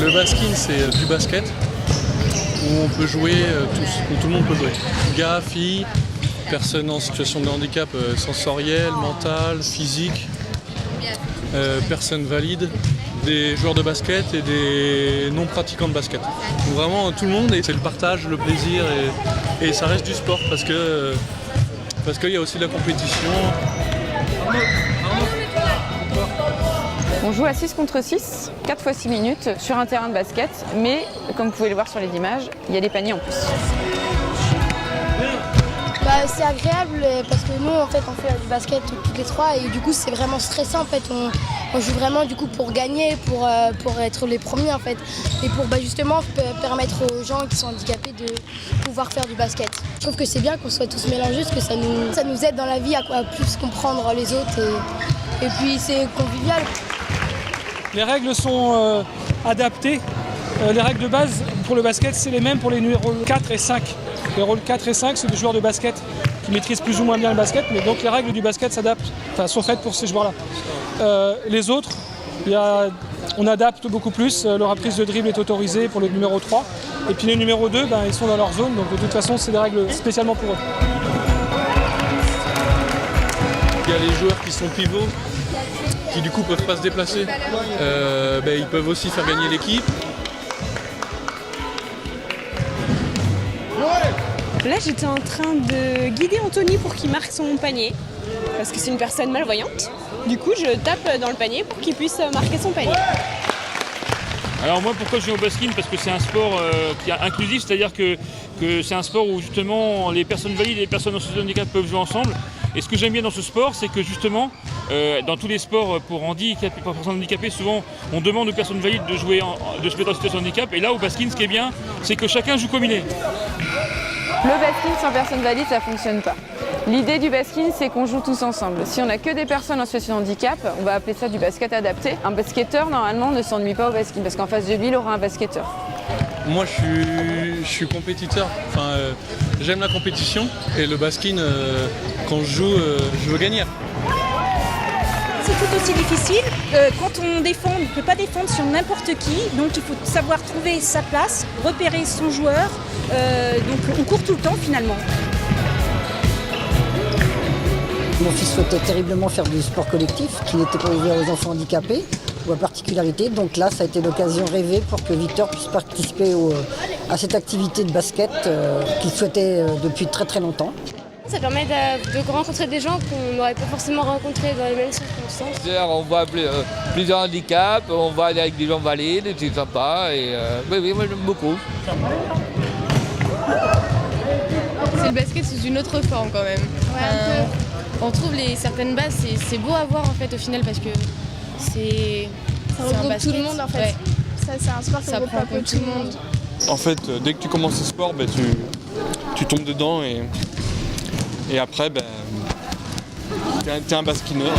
Le baskin, c'est du basket où on peut jouer tous, où tout le monde peut jouer. Gars, filles, personnes en situation de handicap sensoriel, mental, physique, personnes valides, des joueurs de basket et des non-pratiquants de basket. Donc vraiment tout le monde, et c'est le partage, le plaisir et ça reste du sport parce qu'il y a aussi de la compétition. On joue à 6 contre 6, 4 fois 6 minutes sur un terrain de basket, mais comme vous pouvez le voir sur les images, il y a des paniers en plus. C'est agréable parce que nous en fait on fait du basket toutes les trois et du coup c'est vraiment stressant en fait. On joue vraiment du coup pour gagner, pour être les premiers en fait et pour justement permettre aux gens qui sont handicapés de pouvoir faire du basket. Je trouve que c'est bien qu'on soit tous mélangés parce que ça nous aide dans la vie à plus comprendre les autres et puis c'est convivial. Les règles sont adaptées. Les règles de base pour le basket, c'est les mêmes pour les numéros 4 et 5. Les rôles 4 et 5, c'est des joueurs de basket qui maîtrisent plus ou moins bien le basket, mais donc les règles du basket sont faites pour ces joueurs-là. Les autres, on adapte beaucoup plus. Leur prise de dribble est autorisée pour le numéro 3. Et puis les numéros 2, ils sont dans leur zone, donc de toute façon, c'est des règles spécialement pour eux. Il y a les joueurs qui sont pivots, qui du coup peuvent pas se déplacer. Ils peuvent aussi faire gagner l'équipe. Là, j'étais en train de guider Anthony pour qu'il marque son panier, parce que c'est une personne malvoyante. Du coup, je tape dans le panier pour qu'il puisse marquer son panier. Alors moi, pourquoi je joue au basket? Parce que c'est un sport qui est inclusif, c'est-à-dire que c'est un sport où justement les personnes valides et les personnes en situation de handicap peuvent jouer ensemble. Et ce que j'aime bien dans ce sport, c'est que justement, dans tous les sports pour personnes handicapées, souvent on demande aux personnes valides de se mettre en situation de handicap. Et là, au basket, ce qui est bien, c'est que chacun joue comme il est. Le basket sans personne valide, ça ne fonctionne pas. L'idée du basket, c'est qu'on joue tous ensemble. Si on n'a que des personnes en situation de handicap, on va appeler ça du basket adapté. Un basketteur, normalement, ne s'ennuie pas au basket, parce qu'en face de lui, il aura un basketteur. Moi, je suis compétiteur. J'aime la compétition et le basket, quand je joue, je veux gagner. C'est tout aussi difficile. Quand on défend, on ne peut pas défendre sur n'importe qui. Donc il faut savoir trouver sa place, repérer son joueur. Donc on court tout le temps finalement. Mon fils souhaitait terriblement faire du sport collectif qui n'était pas ouvert aux enfants handicapés ou à particularité. Donc là, ça a été l'occasion rêvée pour que Victor puisse participer à cette activité de basket qu'il souhaitait depuis très très longtemps. Ça permet de rencontrer des gens qu'on n'aurait pas forcément rencontrés dans les mêmes circonstances. On voit plusieurs handicaps, on va aller avec des gens valides, c'est sympa. Oui, moi j'aime beaucoup. C'est le basket sous une autre forme quand même. Ouais, on trouve certaines bases, c'est beau à voir en fait au final parce que ça regroupe tout le monde en fait. Ouais. Ça, c'est un sport qui regroupe un peu tout le monde. En fait, dès que tu commences ce sport, tu tombes dedans et après, t'es un baskineur.